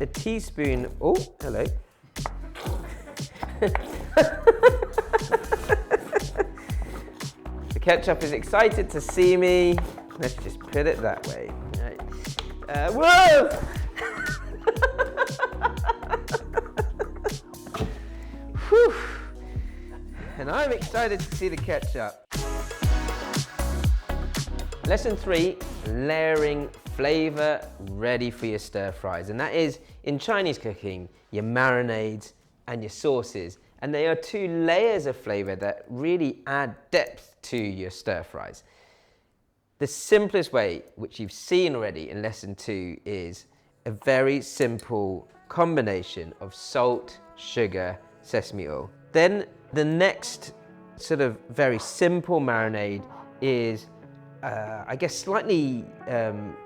a teaspoon, oh, hello. The ketchup is excited to see me. Let's just put it that way. Right. Whoa! Whew. And I'm excited to see the ketchup. Lesson 3, layering flavor ready for your stir fries. And that is, in Chinese cooking, your marinades and your sauces. And they are 2 layers of flavor that really add depth to your stir fries. The simplest way, which you've seen already in lesson 2, is a very simple combination of salt, sugar, sesame oil. Then the next sort of very simple marinade is I guess slightly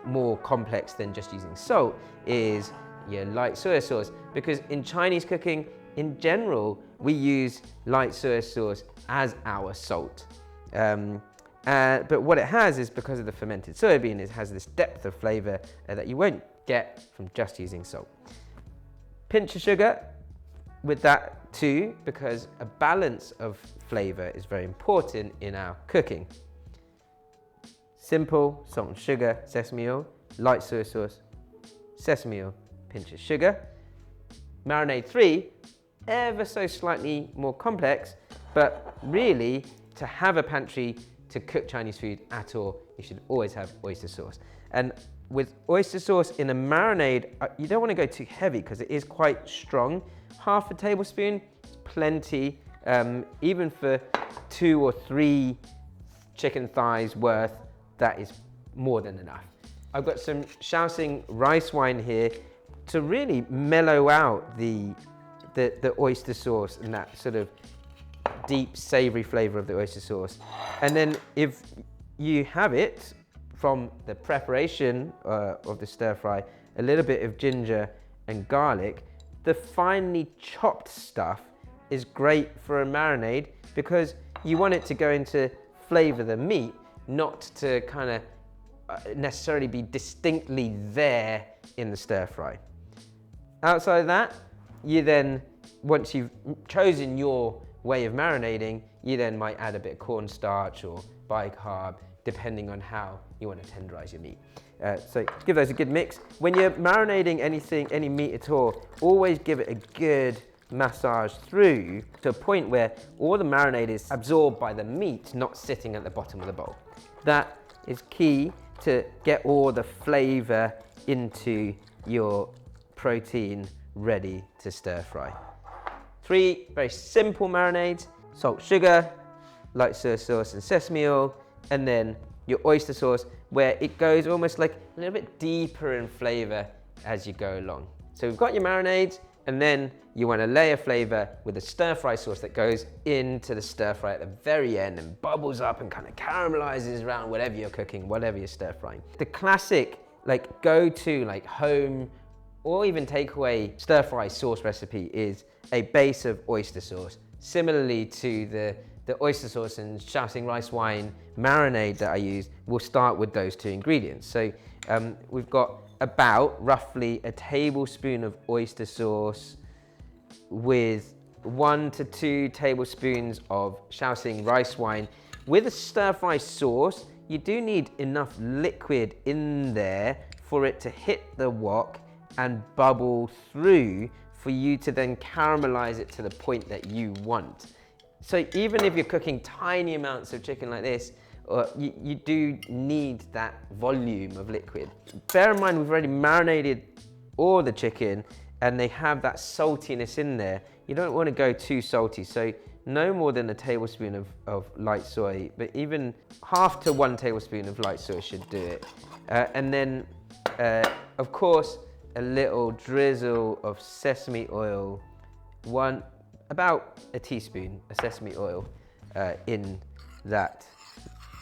more complex than just using salt, is your light soy sauce, because in Chinese cooking in general we use light soy sauce as our salt. But what it has is, because of the fermented soybean, it has this depth of flavor that you won't get from just using salt. Pinch of sugar with that too, because a balance of flavor is very important in our cooking. Simple, salt and sugar, sesame oil, light soy sauce, sesame oil, pinch of sugar. Marinade 3, ever so slightly more complex, but really, to have a pantry to cook Chinese food at all, you should always have oyster sauce. And with oyster sauce in a marinade, you don't want to go too heavy because it is quite strong. Half a tablespoon, plenty, even for 2 or 3 chicken thighs worth, that is more than enough. I've got some Shaoxing rice wine here to really mellow out the oyster sauce and that sort of deep savory flavor of the oyster sauce. And then if you have it from the preparation of the stir fry, a little bit of ginger and garlic, the finely chopped stuff is great for a marinade because you want it to go into flavor the meat, not to kind of necessarily be distinctly there in the stir fry. Outside of that, you then, once you've chosen your way of marinating, you then might add a bit of cornstarch or bicarb, depending on how you want to tenderize your meat. So give those a good mix. When you're marinating anything, any meat at all, always give it a good massage through to a point where all the marinade is absorbed by the meat, not sitting at the bottom of the bowl. That is key to get all the flavor into your protein ready to stir fry. 3 very simple marinades: salt, sugar, light soy sauce and sesame oil, and then your oyster sauce, where it goes almost like a little bit deeper in flavor as you go along. So we've got your marinades, and then you want to layer flavor with a stir fry sauce that goes into the stir fry at the very end and bubbles up and kind of caramelizes around whatever you're cooking, whatever you're stir frying. The classic go-to home or even takeaway stir fry sauce recipe is a base of oyster sauce. Similarly to the oyster sauce and Shaoxing rice wine marinade that I use, we'll start with those 2 ingredients. So we've got about roughly a tablespoon of oyster sauce with 1 to 2 tablespoons of Shaoxing rice wine. With a stir fry sauce, you do need enough liquid in there for it to hit the wok and bubble through for you to then caramelize it to the point that you want. So even if you're cooking tiny amounts of chicken like this, you do need that volume of liquid. Bear in mind, we've already marinated all the chicken and they have that saltiness in there. You don't want to go too salty, so no more than a tablespoon of light soy, but even half to 1 tablespoon of light soy should do it. And then, of course, a little drizzle of sesame oil, about a teaspoon of sesame oil in that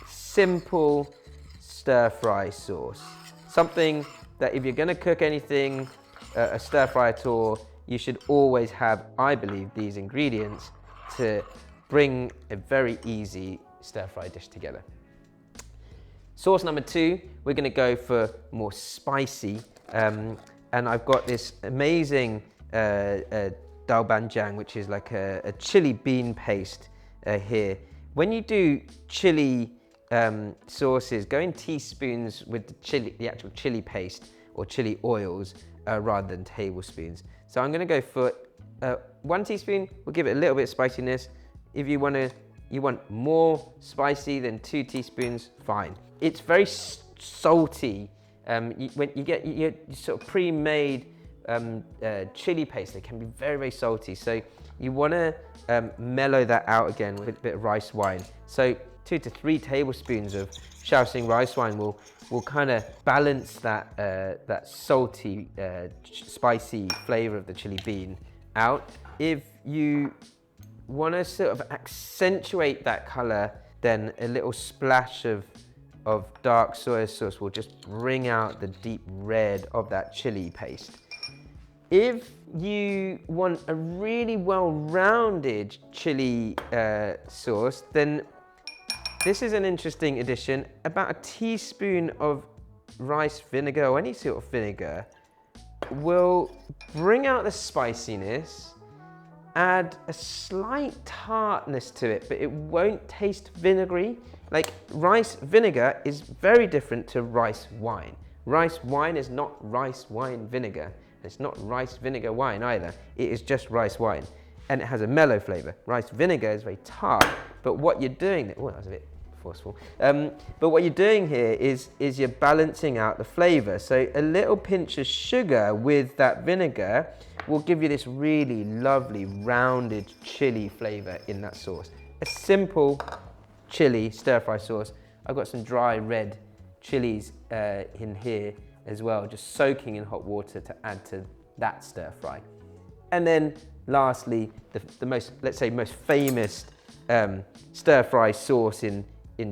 simple stir fry sauce. Something that if you're going to cook anything, a stir fry at all, you should always have, I believe, these ingredients to bring a very easy stir fry dish together. Sauce number 2, we're going to go for more spicy. and I've got this amazing dalbanjiang, which is like a chili bean paste here. When you do chili sauces, go in teaspoons with the actual chili paste or chili oils rather than tablespoons. So I'm going to go for 1 teaspoon. We'll give it a little bit of spiciness. If you want more spicy than 2 teaspoons, fine. It's very salty. When you get your sort of pre-made chili paste, it can be very, very salty. So you want to mellow that out again with a bit of rice wine. So 2 to 3 tablespoons of Shaoxing rice wine will kind of balance that salty, spicy flavor of the chili bean out. If you want to sort of accentuate that color, then a little splash of dark soy sauce will just bring out the deep red of that chili paste. If you want a really well-rounded chili sauce, then this is an interesting addition. About a teaspoon of rice vinegar or any sort of vinegar will bring out the spiciness, add a slight tartness to it, but it won't taste vinegary. Like, rice vinegar is very different to rice wine. Rice wine is not rice wine vinegar. It's not rice vinegar wine either. It is just rice wine, and it has a mellow flavor. Rice vinegar is very tart, but what you're doing, oh, that was a bit forceful. But what you're doing here is you're balancing out the flavor. So a little pinch of sugar with that vinegar will give you this really lovely rounded chili flavor in that sauce. A simple chili stir-fry sauce. I've got some dry red chilies in here as well, just soaking in hot water to add to that stir-fry. And then lastly, the most, let's say, most famous stir-fry sauce in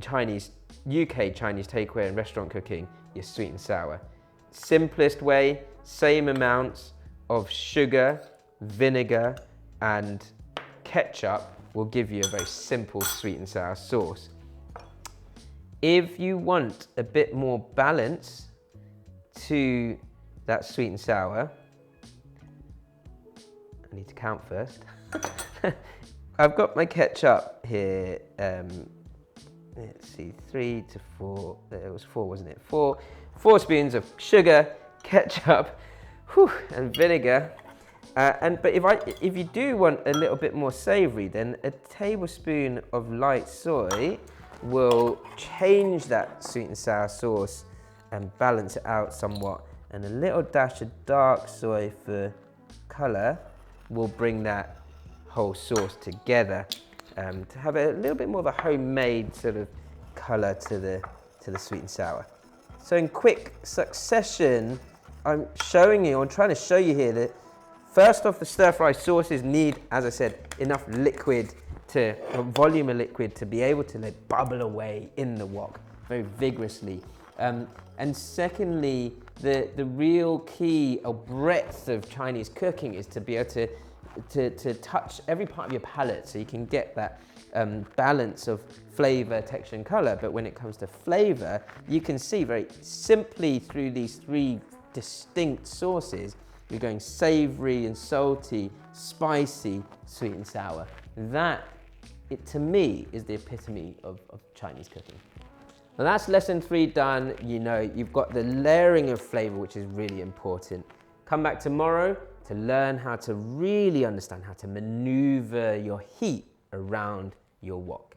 Chinese, UK Chinese takeaway and restaurant cooking is sweet and sour. Simplest way, same amounts of sugar, vinegar, and ketchup will give you a very simple sweet and sour sauce. If you want a bit more balance to that sweet and sour, I need to count first. I've got my ketchup here. Let's see, 3 to 4, it was 4, wasn't it? 4 spoons of sugar, ketchup, and vinegar. But if you do want a little bit more savory, then a tablespoon of light soy will change that sweet and sour sauce and balance it out somewhat. And a little dash of dark soy for color will bring that whole sauce together to have a little bit more of a homemade sort of color to the sweet and sour. So in quick succession, I'm trying to show you here that first off, the stir-fry sauces need, as I said, enough liquid volume of liquid to be able to bubble away in the wok very vigorously. And secondly, the real key or breadth of Chinese cooking is to be able to touch every part of your palate so you can get that balance of flavor, texture, and color. But when it comes to flavor, you can see very simply through these 3 distinct sauces, you're going savory and salty, spicy, sweet and sour. That, to me, is the epitome of Chinese cooking. Now that's lesson 3 done. You know, you've got the layering of flavor, which is really important. Come back tomorrow to learn how to really understand how to maneuver your heat around your wok.